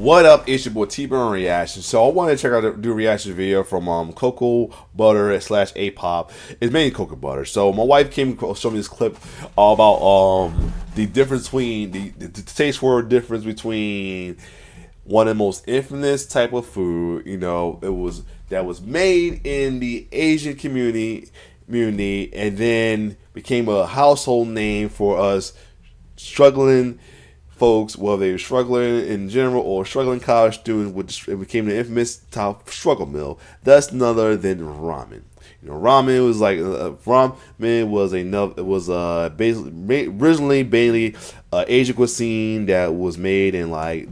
What up? It's your boy T-Burn Reaction. So I wanted to check out do a reaction video from cocoa butter slash A-pop. It's mainly cocoa butter. So my wife came across showed me this clip all about the difference between the taste word difference between one of the most infamous type of food, that was made in the Asian community, and then became a household name for us struggling folks, whether they were struggling in general or struggling college students, which it became the infamous top struggle meal. That's none other than ramen. Ramen was like ramen was basically originally Asian cuisine that was made in like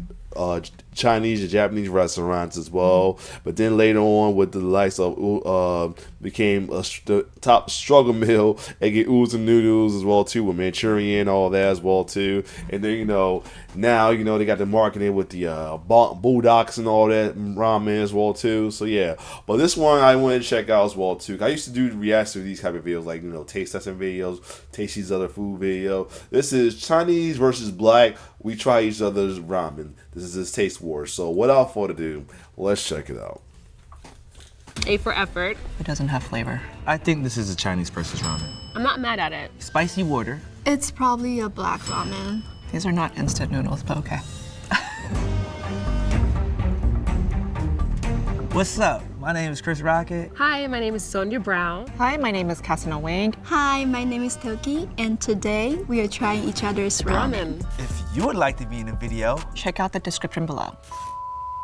Chinese and Japanese restaurants as well, but then later on with the likes of became the top struggle meal and get oodles and noodles as well too, with Manchurian, all that as well too. And then now they got the marketing with the bulldogs and all that ramen as well too. So yeah, but this one I wanted to check out as well too. I used to do reactions to these type of videos, like taste testing videos, taste these other food video. This is Chinese versus Black. We try each other's ramen. This is his taste war. So without further ado, let's check it out. A for effort. It doesn't have flavor. I think this is a Chinese versus ramen. I'm not mad at it. Spicy water. It's probably a black ramen. These are not instant noodles, but okay. What's up? My name is Chris Rocket. Hi, my name is Sonia Brown. Hi, my name is Cassina Wang. Hi, my name is Toki, and today we are trying each other's ramen. If you would like to be in a video, Check out the description below.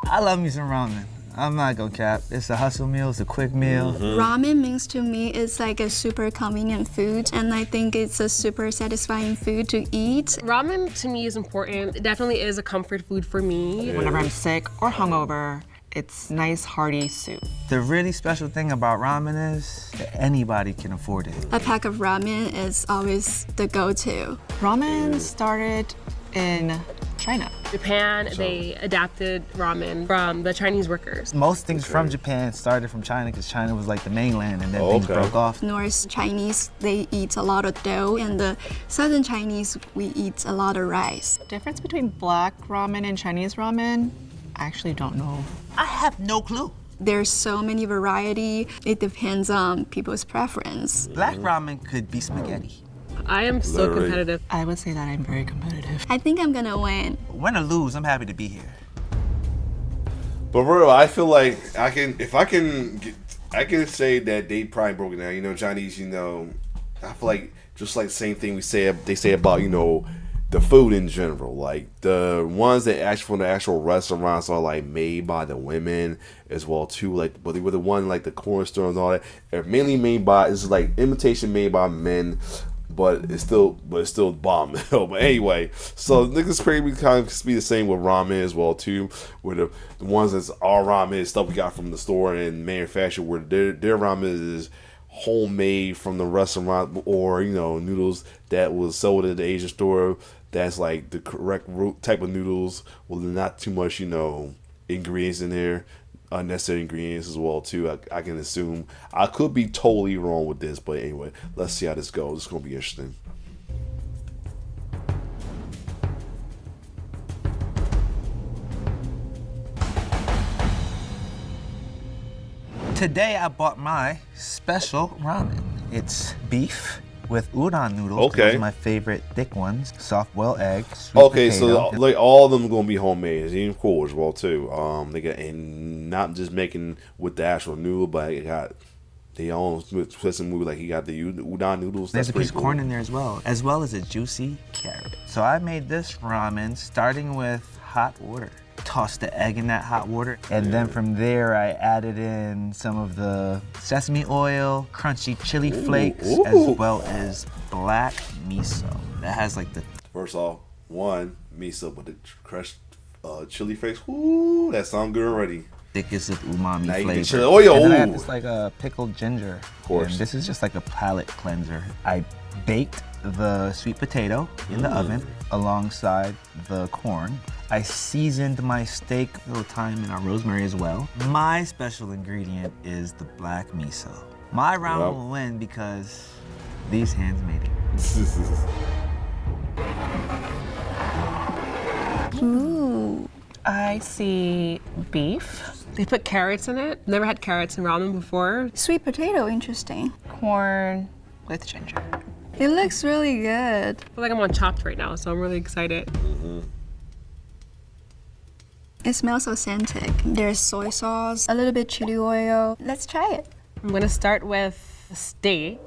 I love me some ramen. I'm not gonna cap. It's a hustle meal, it's a quick meal. Ramen means to me it's like a super convenient food, and I think it's a super satisfying food to eat. Ramen to me is important. It definitely is a comfort food for me. Whenever I'm sick or hungover, it's nice, hearty soup. The really special thing about ramen is that anybody can afford it. A pack of ramen is always the go-to. Ramen started in China. Japan, they adapted ramen from the Chinese workers. Most things from Japan started from China because China was like the mainland, and then things broke off. North Chinese, they eat a lot of dough, and the Southern Chinese, we eat a lot of rice. Difference between black ramen and Chinese ramen? I actually don't know. I have no clue. There's so many variety. It depends on people's preference. Black ramen could be spaghetti. I am so competitive. I would say that I'm very competitive. I think I'm gonna win. Win or lose, I'm happy to be here. But real, I feel like I can say that they probably broke it down. Chinese. I feel like just like the same thing they say about the food in general. Like the ones that actually from the actual restaurants are like made by the women as well too. Like, but they were the one like the cornerstones and all that are mainly made by, it's like imitation made by men. But it's still bomb. But anyway, so niggas pretty kind of be the same with ramen as well too. Where the ones that's our ramen is stuff we got from the store and manufactured, where their ramen is homemade from the restaurant, or noodles that was sold at the Asian store. That's like the correct type of noodles with not too much ingredients in there. Unnecessary ingredients as well too. I can assume. I could be totally wrong with this, but anyway, let's see how this goes. It's gonna be interesting. Today I bought my special ramen. It's beef with udon noodles. Okay. Those are my favorite thick ones. Soft boiled egg. Sweet potato. So like all of them are gonna be homemade. It's even cool as well too. They got, and not just making with the actual noodle, but it got they own twisting movie, like he got the udon noodles. There's That's a piece of cool. corn in there as well as a juicy carrot. So I made this ramen starting with hot water. Tossed the egg in that hot water, and then from there I added in some of the sesame oil, crunchy chili flakes, as well as black miso. That has like the... First off, miso with the crushed chili flakes. Ooh, that sounds good already. thickest of umami now flavor. Chili. Oh, yo, and then I have ooh. this like pickled ginger. Of course. And this is just like a palate cleanser. I baked the sweet potato in the oven alongside the corn. I seasoned my steak, a little thyme and our rosemary as well. My special ingredient is the black miso. My ramen will win because these hands made it. Ooh. I I see beef, They put carrots in it. Never had carrots in ramen before. Sweet potato, interesting. corn with ginger. It looks really good. I feel like I'm on Chopped right now, so I'm really excited. It smells authentic. There's soy sauce, a little bit chili oil. Let's try it. I'm gonna start with the steak.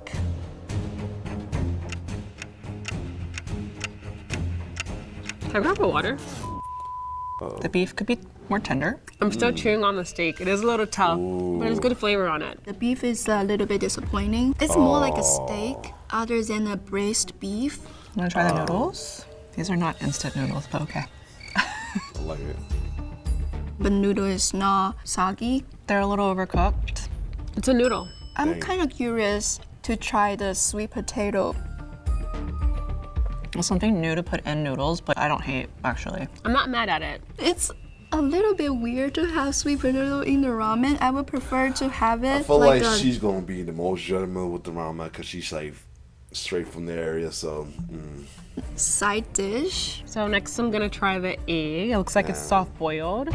Can I grab a water? The beef could be more tender. I'm still chewing on the steak. It is a little tough, but there's good flavor on it. The beef is a little bit disappointing. It's more like a steak other than a braised beef. I'm gonna try the noodles. These are not instant noodles, but okay. I like it. The noodle is not soggy. They're a little overcooked. It's a noodle. I'm Dang. kind of curious to try the sweet potato. It's something new to put in noodles, but I don't hate, actually. I'm not mad at it. It's a little bit weird to have sweet potato in the ramen. I would prefer to have it I feel like a- she's gonna be the most judgmental with the ramen because she's like straight from the area. So side dish. So next I'm gonna try the egg. It looks like it's soft boiled.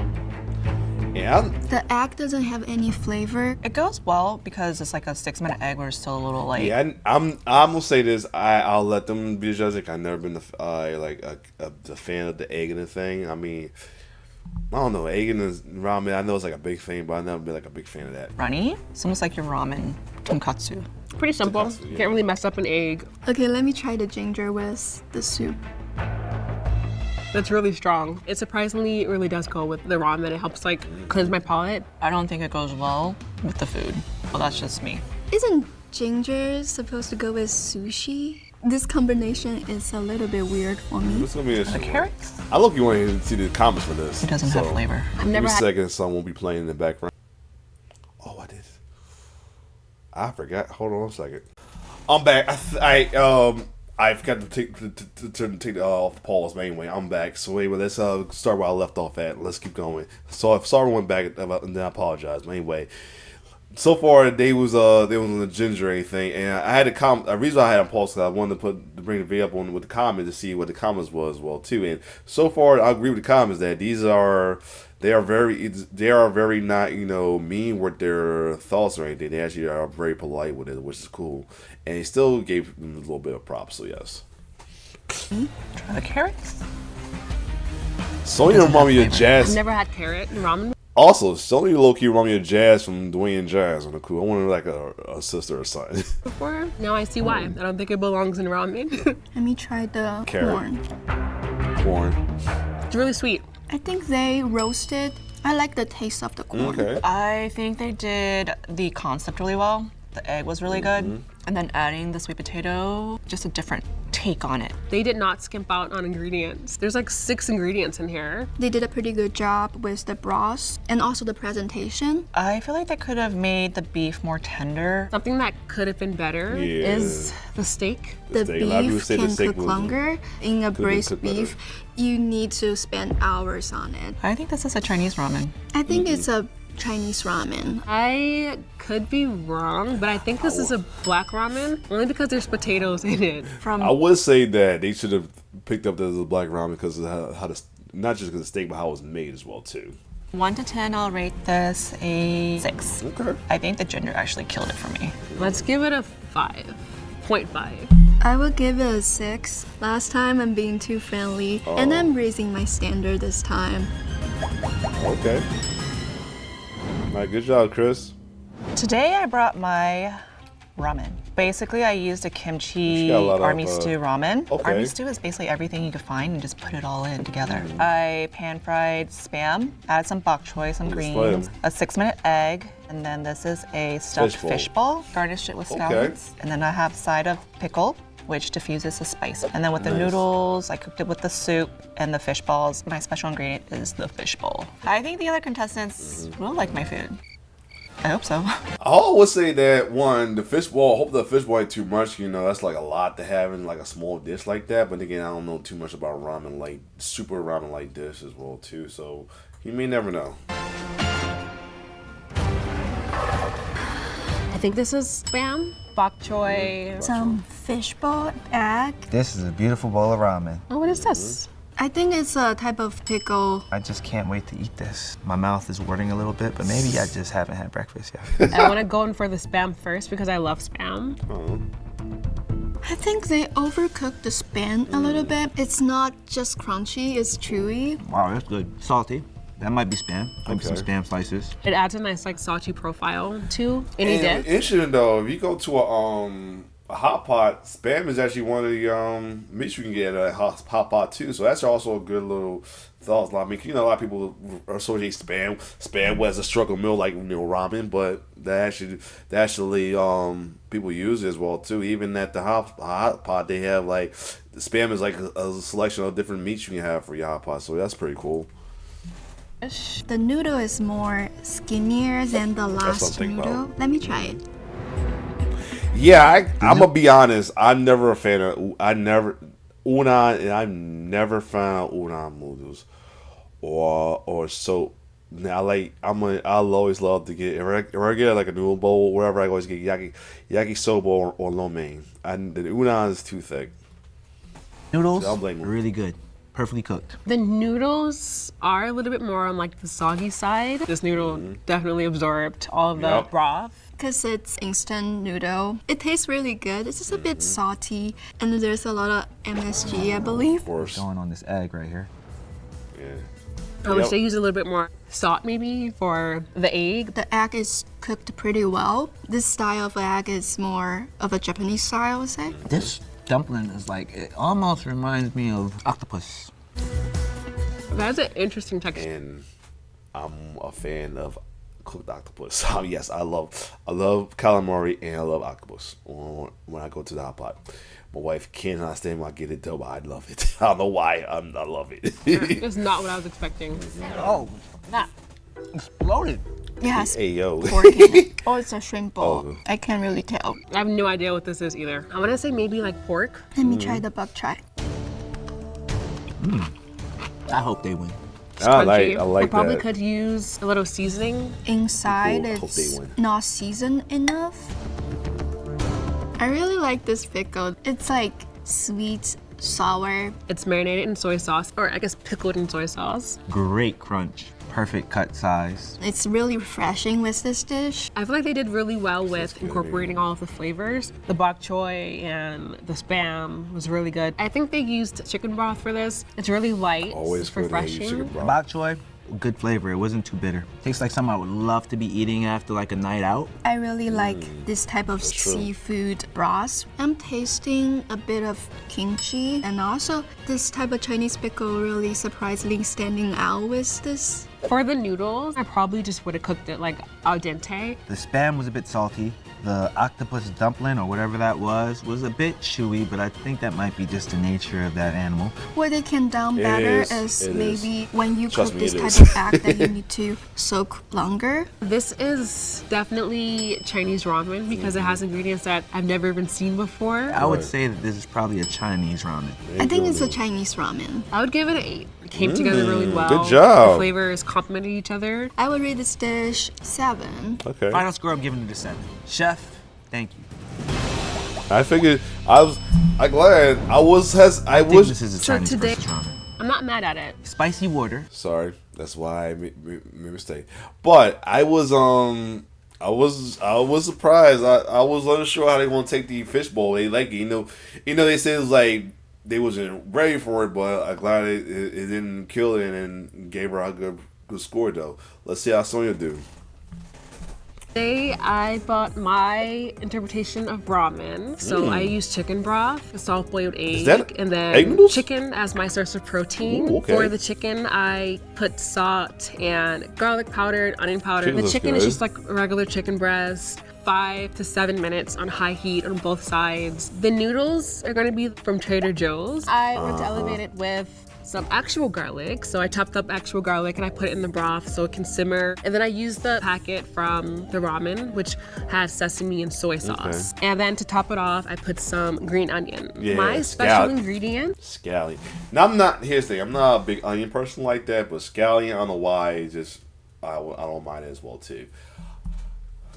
yeah, The egg doesn't have any flavor. It goes well because it's like a 6-minute egg where it's still a little like. yeah. I'm gonna say this. I'll let them be judging. I've never been the fan of the egg and the thing. I mean, I don't know, egg in the ramen. I know it's like a big thing, but I've never been like a big fan of that. Runny. It's almost like your ramen tonkatsu. Pretty simple. Tonkatsu, yeah. Can't really mess up an egg. Okay, let me try the ginger with the soup. That's really strong. It surprisingly really does go with the ramen. It helps like cleanse my palate. I don't think it goes well with the food. Well, that's just me. Isn't ginger supposed to go with sushi? This combination is a little bit weird for me. This is gonna be The carrots? I look. You want to see the comments for this. It doesn't have flavor. I've never Every had. second, song will be playing in the background. Oh, I did. I forgot. Hold on a second. I'm back. I forgot to take off the pause. But anyway, I'm back. So anyway, let's start where I left off at. Let's keep going. So if sorry went back, and then I apologize. But anyway, so far they was on the ginger or anything, and I had a reason I had a pause because I wanted to bring the video up on with the comments to see what the comments was as well too. And so far, I agree with the comments that they are very not mean with their thoughts or anything. They actually are very polite with it, which is cool. And he still gave them a little bit of props. So yes. Try the carrots. Sonya remind me of I've Jazz. never had carrot in ramen Also, Sonya low key remind me of Jazz from Dwayne and Jazz on the cool. I wanted like a sister or something. before. Now I see why. I don't think it belongs in ramen. Let me try the Carrot. corn. Corn. It's really sweet. I think they roasted. I like the taste of the corn. Okay. I think they did the concept really well. The egg was really good. And then adding the sweet potato, just a different take on it. They did not skimp out on ingredients. There's like 6 ingredients in here. They did a pretty good job with the broth and also the presentation. I feel like they could have made the beef more tender. Something that could have been better Yeah. is the steak. The steak. A lot of people beef say the can steak cook was- longer. In a been braised cooked better. beef, you need to spend hours on it. I think this is a Chinese ramen. I think it's a Chinese ramen. I could be wrong, but I think this is a black ramen only because there's potatoes in it. I would say that they should have picked up the black ramen because of how not just because of the steak, but how it was made as well too. 1 to 10, I'll rate this a 6. Okay. I think the ginger actually killed it for me. Let's give it a 5.5. I will give it a 6. Last time I'm being too friendly, and I'm raising my standard this time. Okay. All right, good job, Chris. Today I brought my ramen. Basically, I used a kimchi got a lot of, army stew ramen. okay. Army stew is basically everything you could find and just put it all in together. I pan-fried spam, added some bok choy, some greens, a 6-minute egg, and then this is a stuffed fish ball. Garnished it with scallions. And then I have a side of pickle, which diffuses the spice. And then with the noodles, I cooked it with the soup and the fish balls. My special ingredient is the fish bowl. I think the other contestants will like my food. I hope so. I always say that the fish ball. I hope the fish ball ain't too much. That's like a lot to have in like a small dish like that. But again, I don't know too much about ramen like super ramen like dish as well too. So you may never know. I think this is spam, bok choy. Some fish ball, egg. This is a beautiful bowl of ramen. Oh, what is this? I think it's a type of pickle. I just can't wait to eat this. My mouth is watering a little bit, but maybe I just haven't had breakfast yet. I want to go in for the Spam first because I love Spam. I think they overcooked the Spam a little bit. It's not just crunchy, it's chewy. Wow, that's good. Salty. That might be Spam. Maybe some Okay. Spam slices. It adds a nice like salty profile to any And dish. interesting though, if you go to a hot pot, Spam is actually one of the meats you can get at a hot pot too. So that's also a good little thought. I mean, you know, a lot of people associate Spam with a struggle meal like ramen, but that actually people use it as well too. Even at the hot pot, they have like Spam is like a selection of different meats you can have for your hot pot. So that's pretty cool. The noodle is more skinnier than the what I'm last thinking noodle. about. Let me try it. Yeah, I'm gonna be honest. I'm never a fan of udon, and I'm never a fan of udon noodles or soap. Now, I'll always love to get if I get like a noodle bowl, wherever I always get yakisoba or lo mein. And the udon is too thick. Noodles, So I'll blame 'em. really good. Perfectly cooked. The noodles are a little bit more on like the soggy side. This noodle definitely absorbed all of the Yep. broth. Because it's instant noodle. It tastes really good. It's just a bit salty. And there's a lot of MSG, I believe. Of course. Going on this egg right here. Yeah. I wish Yep. they used a little bit more salt maybe for the egg. The egg is cooked pretty well. This style of egg is more of a Japanese style, I would say. This dumpling is like, it almost reminds me of octopus. That's an interesting texture. And I'm a fan of cooked octopus. Yes, I love calamari and I love octopus when I go to the hot pot. My wife cannot stand when I get it though, but I love it. I don't know why. I love it. That's not what I was expecting. Oh, That. exploded. Yes, Hey yo. pork in it. Oh, it's a shrimp bowl. Oh. I can't really tell. I have no idea what this is either. I want to say maybe like pork. Let me try the bok choy. I hope they win. It's I crunchy. like I probably that. could use a little seasoning. Inside, People hope they it's win. not seasoned enough. I really like this pickle. It's like sweet, sour. It's marinated in soy sauce, or I guess pickled in soy sauce. Great crunch. Perfect cut size. It's really refreshing with this dish. I feel like they did really well with incorporating all of the flavors. The bok choy and the Spam was really good. I think they used chicken broth for this. It's really light, Always it's good to use chicken refreshing. broth. Bok choy, good flavor. It wasn't too bitter. Tastes like something I would love to be eating after like a night out. I really like this type of true. seafood broth. I'm tasting a bit of kimchi, and also this type of Chinese pickle really surprisingly standing out with this. For the noodles, I probably just would have cooked it like al dente. The Spam was a bit salty. The octopus dumpling or whatever that was a bit chewy, but I think that might be just the nature of that animal. What they can done It better is, is it maybe when you Trust cook me, this it type is. of egg that you need to soak longer. This is definitely Chinese ramen because it has ingredients that I've never even seen before. I would say that this is probably a Chinese ramen. I think it's a Chinese ramen. I would give it an 8. It came together really well. good job. The flavors complemented each other. I would rate this dish 7. Okay. Final score, I'm giving it a 7. Chef, thank you. I figured I'm glad I I think this is a So Chinese today- versus ramen. I'm not mad at it. Spicy water. sorry. That's why I made a mistake. But I was surprised. I was unsure how they want to take the fishbowl. They like it, you know. They said it was like they wasn't ready for it, but I'm glad it didn't kill it and gave her a good score though. Let's see how Sonya do. Today I bought my interpretation of ramen. So I used chicken broth, a soft boiled egg, that and egg then noodles? chicken as my source of protein. Ooh, okay. For the chicken, I put salt and garlic powder and onion powder. Chicken The looks chicken is good. just like regular chicken breast. 5 to 7 minutes on high heat on both sides. The noodles are gonna be from Trader Joe's. I went to elevate it with some actual garlic. So I chopped up actual garlic and I put it in the broth so it can simmer. And then I used the packet from the ramen, which has sesame and soy sauce. And then to top it off, I put some green onion. Yeah, My special scallop. ingredient. Scallion. Now here's the thing. I'm not a big onion person like that, but scallion, I don't know why. It's just I don't mind it as well too.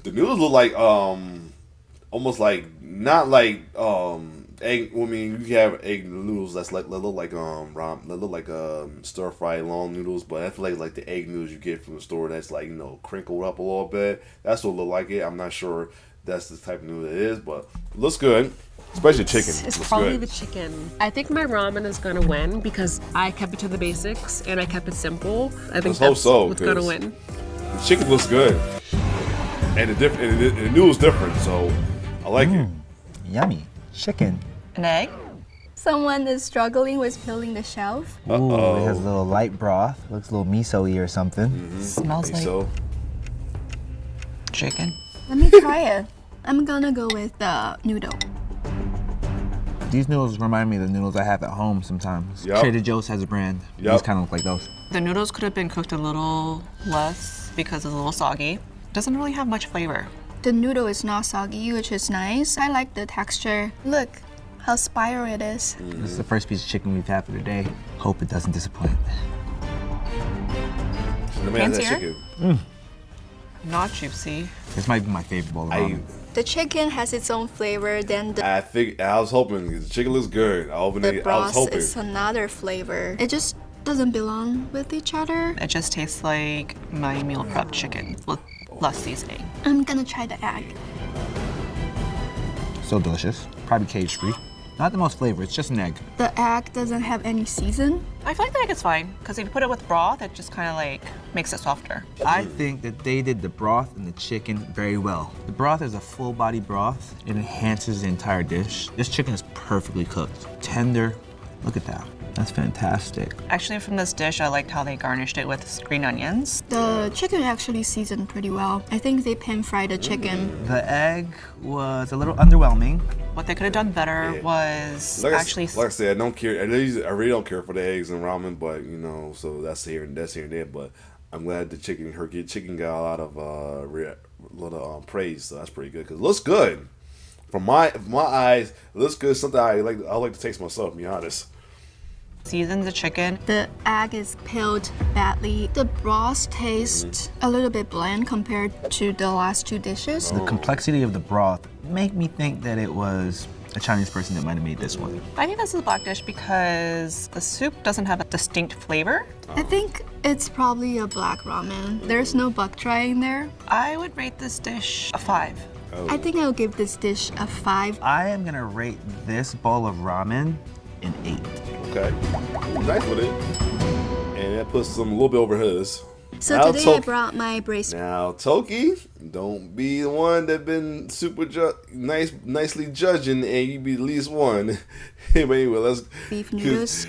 The noodles look like almost like not like egg. I mean, you have egg noodles that's like that look like stir fried long noodles, but I feel like the egg noodles you get from the store that's like crinkled up a little bit. That's what look like it. I'm not sure that's the type of noodle it is, but it looks good. Especially chicken. It's looks probably good. the chicken. I think my ramen is gonna win because I kept it to the basics and I kept it simple. I think Let's hope that's so, what's gonna 'cause win. The chicken looks good, and the noodle's different, so I like it. Yummy. Chicken. An egg? Someone is struggling with peeling the shelf. Ooh, it has a little light broth. Looks a little miso-y or something. Smells like So chicken. Let me try it. I'm gonna go with the noodle. These noodles remind me of the noodles I have at home sometimes. Yup. Trader Joe's has a brand. Yup. These kind of look like those. The noodles could have been cooked a little less because it's a little soggy. Doesn't really have much flavor. The noodle is not soggy, which is nice. I like the texture. Look how spiral it is. This is the first piece of chicken we've had for the day. Hope it doesn't disappoint. let me have that Fancier? chicken. Not juicy. This might be my favorite bowl of ramen. The chicken has its own flavor, then the I was hoping the chicken looks good. I was broth hoping. is another flavor. It just doesn't belong with each other. It just tastes like my meal prep chicken with less seasoning. I'm gonna try the egg. So delicious. Probably cage-free. Not the most flavor, it's just an egg. The egg doesn't have any season. I feel like the egg is fine because if you put it with broth, it just kind of like makes it softer. I think that they did the broth and the chicken very well. The broth is a full body broth. It enhances the entire dish. This chicken is perfectly cooked. Tender. Look at that. That's fantastic. Actually, from this dish, I liked how they garnished it with green onions. The chicken actually seasoned pretty well. I think they pan fried the chicken. The egg was a little underwhelming. What they could have done better was Like actually. I said, I don't care. I really don't care for the eggs and ramen, but so that's here and there. But I'm glad the chicken got a lot of praise, so that's pretty good because it looks good. From my eyes, it looks good. Something I like to taste myself. To be honest. Season the chicken. The egg is peeled badly. The broth tastes a little bit bland compared to the last two dishes. The complexity of the broth made me think that it was a Chinese person that might have made this one. I think this is a black dish because the soup doesn't have a distinct flavor. I think it's probably a black ramen. There's no bok choy in there. I would rate this dish a 5. I think I'll give this dish a 5. I am gonna rate this bowl of ramen an 8. Okay, nice with it, and that puts some a little bit over his. So Now, today I brought my braised. Now, Toki, don't be the one that been super nicely judging, and you be the least one. Anyway, let's. Beef noodles.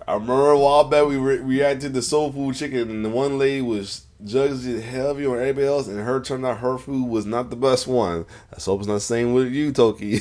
I remember a while back we reacted to the soul food chicken, and the one lady was judged it heavy on everybody else, and her turned out her food was not the best one. Let's hope it's not the same with you, Toki.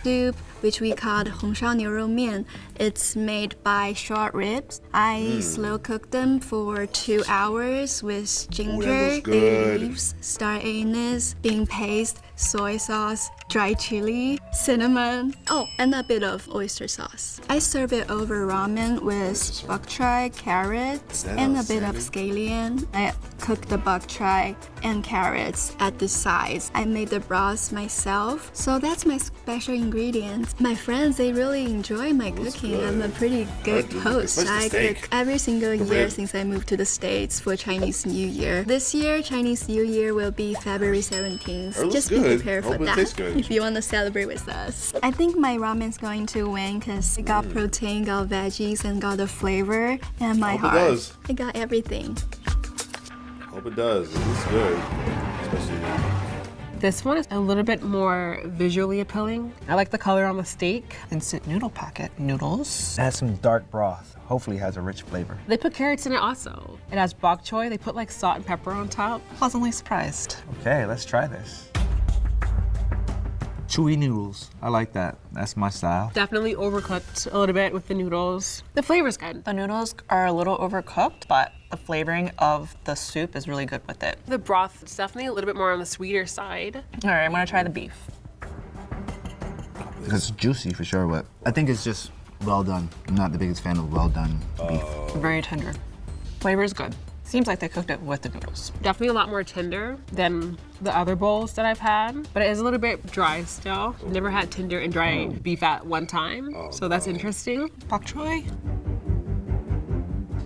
Soup, which we called 红烧牛肉面. It's made by short ribs. I slow cook them for 2 hours with ginger, looks bay good. leaves, star anise, bean paste, soy sauce, dry chili, cinnamon, and a bit of oyster sauce. I serve it over ramen with bok choy, carrots, and a bit of scallion. I cook the bok choy and carrots at the sides. I made the broth myself, so that's my special ingredient. My friends, they really enjoy my cooking. good. I'm a pretty good host. Especially I steak. cook every single year rib. since I moved to the States for Chinese New Year. This year, Chinese New Year will be February 17th. It looks Just be good. prepared for Hope it that tastes good. if you want to celebrate with us. I think my ramen's going to win because it got protein, got veggies, and got the flavor and my Hope it heart. does. I got everything. Hope it does. It looks good, especially. This one is a little bit more visually appealing. I like the color on the steak. Instant noodle packet noodles. It has some dark broth. Hopefully it has a rich flavor. They put carrots in it also. It has bok choy. They put like salt and pepper on top. Pleasantly surprised. Okay, let's try this. Chewy noodles. I like that. That's my style. Definitely overcooked a little bit with the noodles. The flavor's good. The noodles are a little overcooked, but the flavoring of the soup is really good with it. The broth is definitely a little bit more on the sweeter side. All right, I'm gonna try the beef. It's juicy for sure, but I think it's just well done. I'm not the biggest fan of well done beef. Very tender. Flavor is good. Seems like they cooked it with the noodles. Definitely a lot more tender than the other bowls that I've had, but it is a little bit dry still. Never had tender and dry beef at one time, so that's interesting. Bok choy.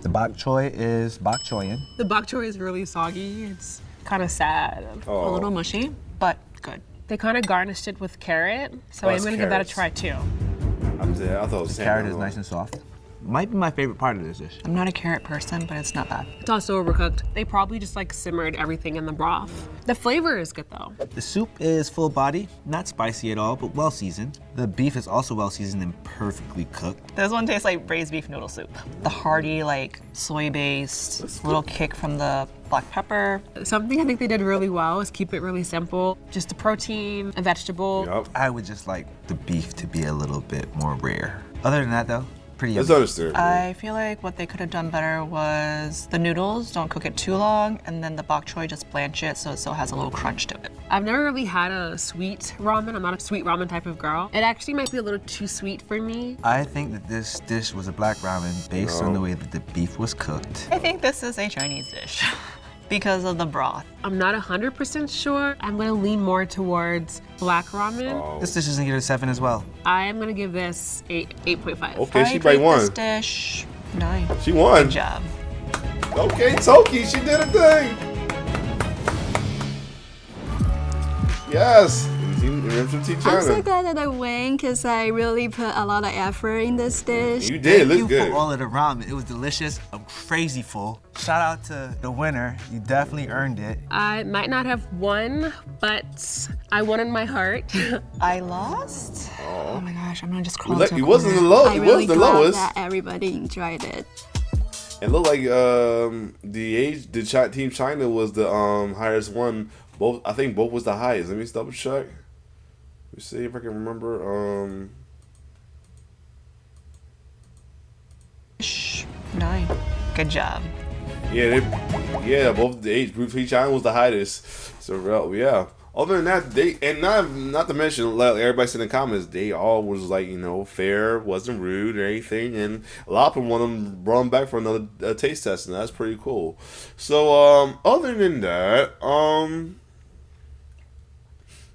The bok choy is bok choyin. The bok choy is really soggy. It's kind of sad. A little mushy, but good. They kind of garnished it with carrot, so I'm gonna give that a try too. I thought it was Carrot is nice and soft. Might be my favorite part of this dish. I'm not a carrot person, but it's not bad. It's also overcooked. They probably just like simmered everything in the broth. The flavor is good though. The soup is full body, not spicy at all, but well seasoned. The beef is also well seasoned and perfectly cooked. This one tastes like braised beef noodle soup. The hearty, like soy-based, little kick from the black pepper. Something I think they did really well is keep it really simple. Just a protein, a vegetable. Yup. I would just like the beef to be a little bit more rare. Other than that though, pretty That's yummy. understandable. I feel like what they could have done better was the noodles, don't cook it too long, and then the bok choy, just blanch it so it still has a little crunch to it. I've never really had a sweet ramen. I'm not a sweet ramen type of girl. It actually might be a little too sweet for me. I think that this dish was a black ramen based on the way that the beef was cooked. I think this is a Chinese dish because of the broth. I'm not 100% sure. I'm gonna lean more towards black ramen. This dish is gonna get a 7 as well. I am gonna give this a 8.5. Okay, she I probably rate won. this dish 9. She won. Good job. Okay, Toki, she did a thing. Yes. From Team I'm so China. glad that I win because I really put a lot of effort in this dish. You did. It Thank looked you good. for all of the ramen. It was delicious. I'm crazy full. Shout out to the winner. You definitely earned it. I might not have won, but I won in my heart. I lost? Oh my gosh, I'm gonna just crawl Look, into it a wasn't the corner. low. I'm It really was the glad lowest. that everybody enjoyed it. It looked like Team China was the highest one. Both, I think both was the highest. Let me double check. Let me see if I can remember. 9. Good job. Yeah, both the age group. Team China was the highest. So yeah. Other than that, not to mention, like everybody said in the comments, they all was like, fair, wasn't rude or anything, and a lot of them brought them back for another taste test, and that's pretty cool. So other than that,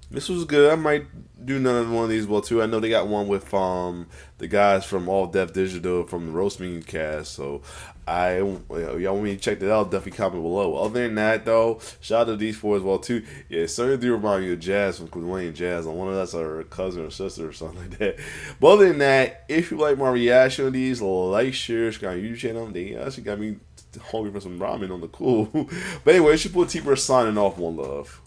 this was good. I might do another one of these well too. I know they got one with the guys from All Def Digital from the Roast Meeting Cast. So y'all want me to check that out? Definitely comment below. Other than that though, shout out to these four as well too. Yeah, certainly do remind me of Jazz from Queen Jazz. On one of that's her cousin or sister or something like that. But other than that, if you like my reaction to these, like, share, subscribe to my YouTube channel. They actually got me hungry for some ramen on the cool. But anyway, it's your boy T-Bird signing off. One love.